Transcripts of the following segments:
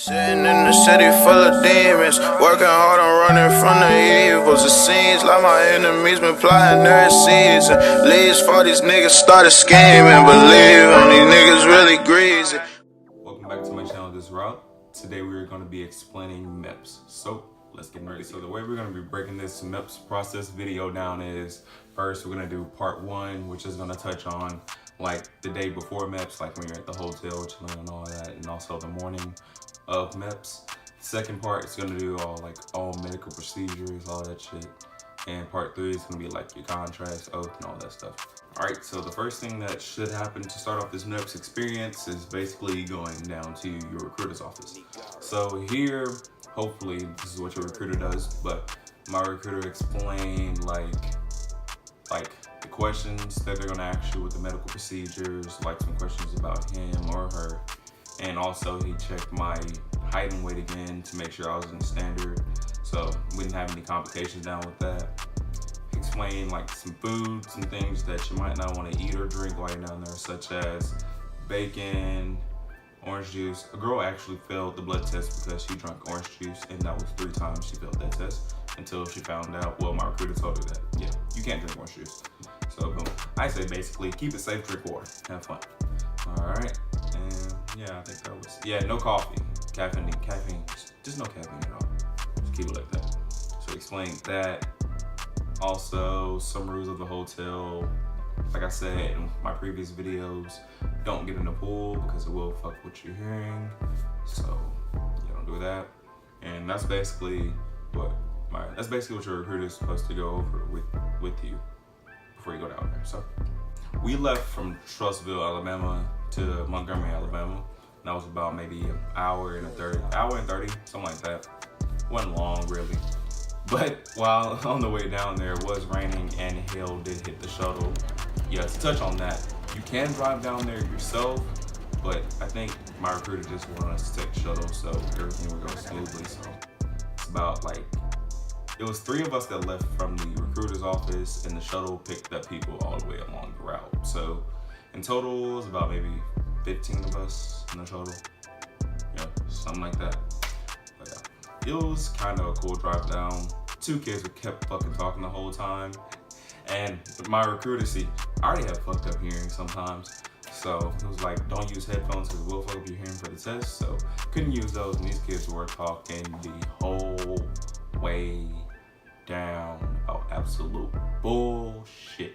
Sitting in the city full of demons, working hard on running from the evils. It seems like my enemies been plotting every season. Leads for these niggas started scheming, believe on these niggas really greasy. Welcome back to my channel, This Route. Today we are going to be explaining MEPS. So let's get ready. So the way we're going to be breaking this MEPS process video down is, first we're going to do part one, which is going to touch on like the day before MEPS, like when you're at the hotel chilling and all that, and also the morning of MEPS. Second part is going to do all medical procedures, all that shit. And part three is going to be like your contracts, oath, and all that stuff. Alright, so the first thing that should happen to start off this MEPS experience is basically going down to your recruiter's office. So here, hopefully, this is what your recruiter does, but my recruiter explained like the questions that they're gonna ask you with the medical procedures, like some questions about him or her. And also he checked my height and weight again to make sure I was in the standard. So we didn't have any complications down with that. Explain like some foods and things that you might not want to eat or drink while you're down there, such as bacon, orange juice. A girl actually failed the blood test because she drank orange juice, and that was 3 times she failed that test until she found out, well, my recruiter told her that, yeah, you can't drink orange juice. So boom. I say basically keep it safe, drink water, have fun. All right, and yeah, I think that was, yeah, no coffee, caffeine, just no caffeine at all. Just keep it like that. So explain that. Also, some rules of the hotel. Like I said in my previous videos, don't get in the pool because it will fuck with your hearing. So you don't do that. And that's basically what your recruiter is supposed to go over with you before you go down there. So we left from Trussville, Alabama to Montgomery, Alabama. And that was about maybe an hour and 30, something like that. Wasn't long really. But while on the way down there, it was raining and hail did hit the shuttle. Yeah, to touch on that, you can drive down there yourself, but I think my recruiter just wanted us to take the shuttle so everything would go smoothly. So it's about it was 3 of us that left from the recruiter's office, and the shuttle picked up people all the way along the route. So in total, it was about maybe 15 of us in the shuttle. Yeah, something like that. But yeah, it was kind of a cool drive down. 2 kids kept fucking talking the whole time. And my recruiter, see, I already have fucked up hearing sometimes. So it was like, don't use headphones because it will fuck up your hearing for the test. So couldn't use those, and these kids were talking the whole way down about absolute bullshit.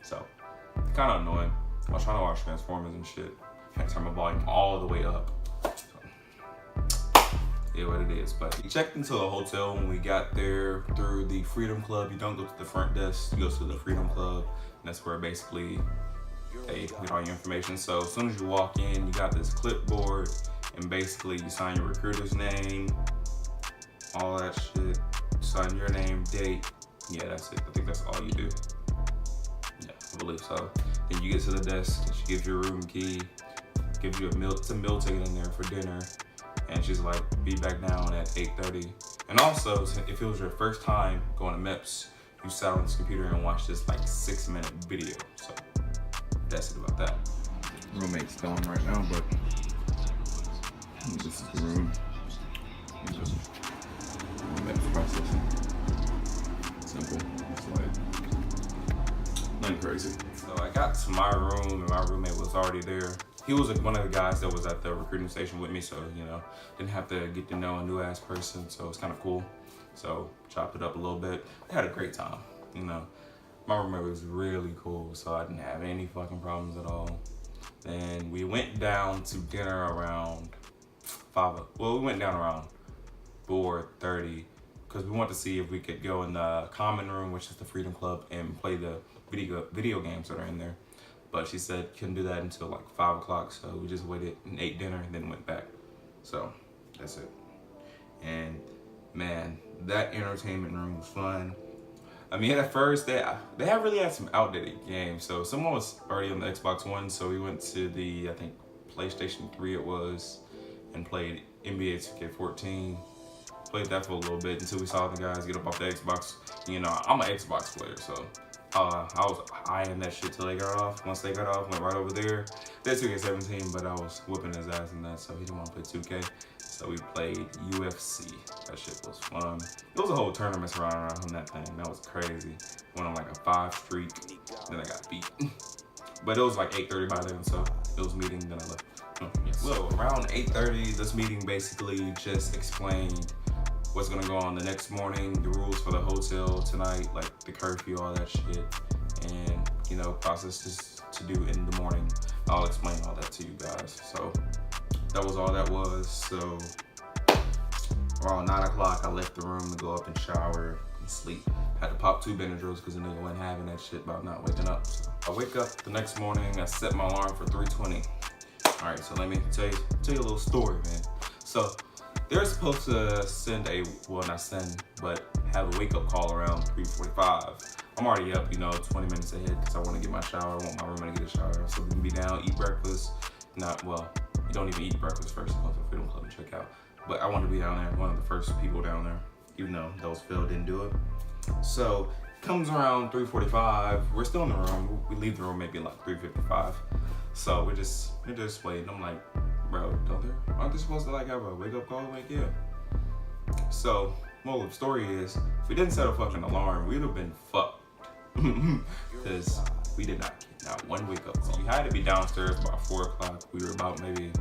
So, kind of annoying. I was trying to watch Transformers and shit. I had to turn my volume all the way up. Yeah, what it is. But we checked into the hotel when we got there through the Freedom Club. You don't go to the front desk, you go to the Freedom Club, and that's where basically they get all your information. So as soon as you walk in, you got this clipboard, and basically you sign your recruiter's name, all that shit. Sign your name, date. Yeah, that's it. I think that's all you do. Yeah, I believe so. Then you get to the desk, and she gives you a room key, gives you a meal ticket in there for dinner. And she's like, be back down at 8:30. And also, if it was your first time going to MEPS, you sat on this computer and watched this 6-minute video. So that's it about that. Roommate's gone right now, but this is the room. Just MEPS processing. Simple. It's nothing crazy. So I got to my room, and my roommate was already there. He was one of the guys that was at the recruiting station with me, so, didn't have to get to know a new ass person, so it's kind of cool. So, chopped it up a little bit. I had a great time, My roommate was really cool, so I didn't have any fucking problems at all. Then we went down to dinner around we went down around 4:30, because we wanted to see if we could go in the common room, which is the Freedom Club, and play the video games that are in there. But she said couldn't do that until 5 o'clock, so we just waited and ate dinner and then went back. So that's it. And man, that entertainment room was fun. I mean, at first they really had some outdated games. So someone was already on the Xbox One, so we went to the, I think, PlayStation 3 it was, and played NBA 2K14. played that for a little bit until we saw the guys get up off the Xbox. You know, I'm an Xbox player, so I was eyeing that shit till they got off. Once they got off, went right over there. They 2K17, but I was whooping his ass in that, so he didn't want to play 2K. So we played UFC. That shit was fun. It was a whole tournament around on that thing. That was crazy. Went on like a 5 streak, then I got beat. But it was like 8:30 by then, so it was meeting, then I left. So around 8:30, this meeting basically just explained what's gonna go on the next morning, the rules for the hotel tonight, like the curfew, all that shit, and you know, processes to do in the morning. I'll explain all that to you guys. So that was all that was. So around 9 o'clock, I left the room to go up and shower and sleep. Had to pop 2 Benadryls because the nigga wasn't having that shit about not waking up. So I wake up the next morning, I set my alarm for 3:20. All right, so let me tell you a little story, man. So they're supposed to send have a wake-up call around 3:45. I'm already up, 20 minutes ahead because I want to get my shower. I want my roommate to get a shower. So we can be down, eat breakfast. You don't even eat breakfast first. You go to the Freedom Club and check out. But I want to be down there, one of the first people down there, even though those Phil didn't do it. So comes around 3:45. We're still in the room. We leave the room maybe like 3:55. So we're just waiting. I'm like, bro, aren't they supposed to like have a wake-up call? Like, yeah. So moral of the story is, if we didn't set a fucking alarm, we'd have been fucked. Because we did not get not one wake-up call. So you had to be downstairs by 4 o'clock. We were about maybe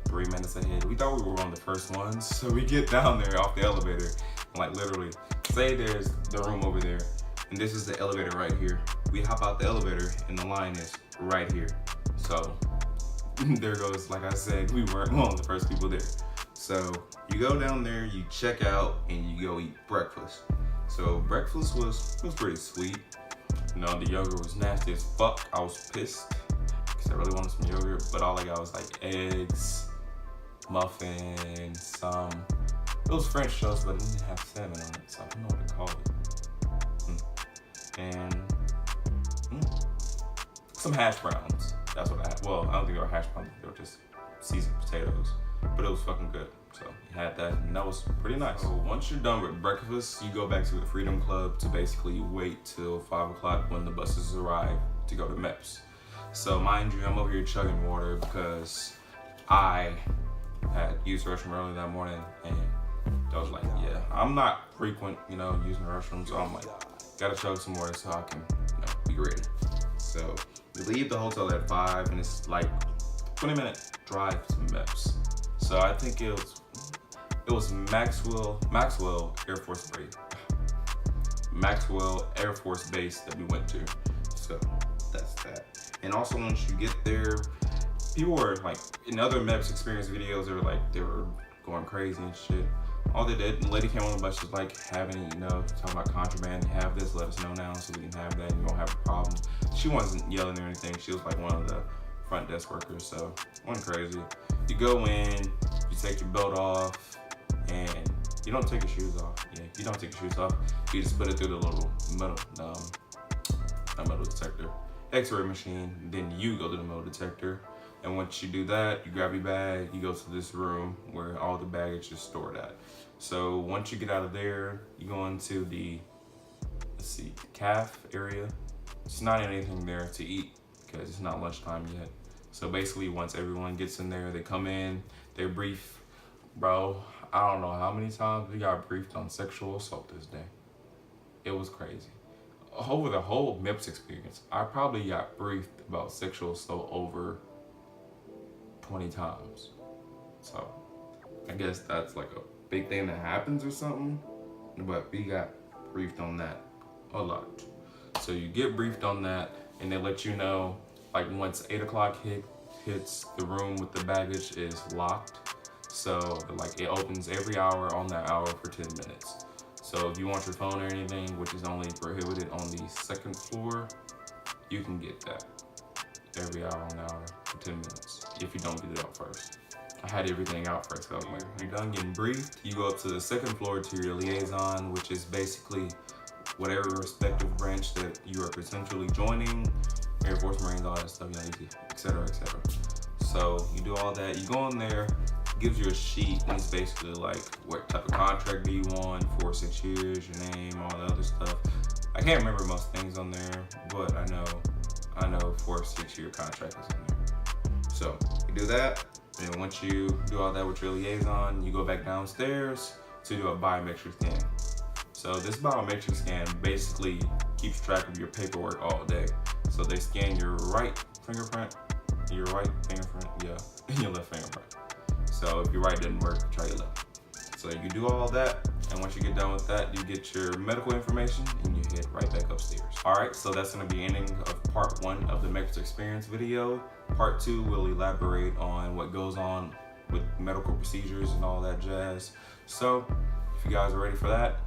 3 minutes ahead. We thought we were one of the first ones. So we get down there off the elevator. And like literally, say there's the room over there, and this is the elevator right here. We hop out the elevator and the line is right here. So there goes, like I said, we weren't one of the first people there. So you go down there, you check out, and you go eat breakfast. So breakfast was pretty sweet. The yogurt was nasty as fuck. I was pissed because I really wanted some yogurt, but all I got was like eggs, muffin, it was French toast, but it didn't have salmon on it, so I don't know what to call it. And some hash browns. That's what I had. Well, I don't think they were hash browns. They were just seasoned potatoes, but it was fucking good. So you had that, and that was pretty nice. So once you're done with breakfast, you go back to the Freedom Club to basically wait till 5 o'clock when the buses arrive to go to MEPS. So mind you, I'm over here chugging water because I had used the restroom early that morning, and I was like, yeah, I'm not frequent, using the restroom, so I'm like, gotta chug some water so I can, be ready. So we leave the hotel at 5, and it's like 20-minute drive to MEPS. So I think it was Maxwell Air Force Base. Maxwell Air Force Base that we went to. So that's that. And also once you get there, people were like, in other MEPS experience videos, they were going crazy and shit. All they did, the lady came on the bus, was like, talking about contraband, have this, let us know now so we can have that and you don't have a problem. She wasn't yelling or anything. She was like one of the front desk workers, so wasn't crazy. You go in, you take your belt off, and you don't take your shoes off. Yeah, you don't take your shoes off. You just put it through the little metal detector, X-ray machine. Then you go to the metal detector, and once you do that, you grab your bag, you go to this room where all the baggage is stored at. So once you get out of there, you go into the, caf area. It's not anything there to eat because it's not lunchtime yet. So basically, once everyone gets in there, they come in, they brief. Bro, I don't know how many times we got briefed on sexual assault this day. It was crazy. Over the whole MEPS experience, I probably got briefed about sexual assault over 20 times. So I guess that's like a big thing that happens or something, but we got briefed on that a lot. So you get briefed on that, and they let you know, like once 8 o'clock hits, the room with the baggage is locked. So like it opens every hour on that hour for 10 minutes. So if you want your phone or anything, which is only prohibited on the second floor, you can get that every hour on the hour for 10 minutes if you don't get it out first. I had everything out first, so I was like, you're done getting briefed, you go up to the second floor to your liaison, which is basically whatever respective branch that you are potentially joining, Air Force, Marines, all that stuff, et cetera, et cetera. So you do all that, you go in there, gives you a sheet, and it's basically like what type of contract do you want, 4 or 6 years, your name, all the other stuff. I can't remember most things on there, but I know 4 or 6 year contract is in there. So you do that, and once you do all that with your liaison, you go back downstairs to do a biometric scan. So this biometric scan basically keeps track of your paperwork all day. So they scan your right fingerprint, and your left fingerprint. So if your right didn't work, try your left. So you do all that, and once you get done with that, you get your medical information and you head right back upstairs. All right, so that's gonna be the ending of part 1 of the MEPS experience video. Part 2 will elaborate on what goes on with medical procedures and all that jazz. So if you guys are ready for that,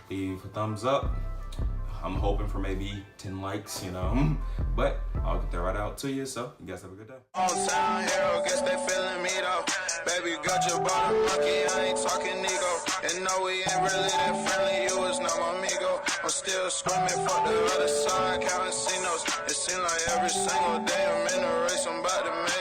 leave a thumbs up. I'm hoping for maybe 10 likes, but I'll get that right out to you. So you guys have a good day. All town hero, guess they feeling me though. Baby, got your body monkey, I ain't talking ego. And no, we ain't really that friendly, you was not my amigo. I'm still screaming, fuck the other side, counting C-notes. It seems like every single day I'm in a race, I'm about to make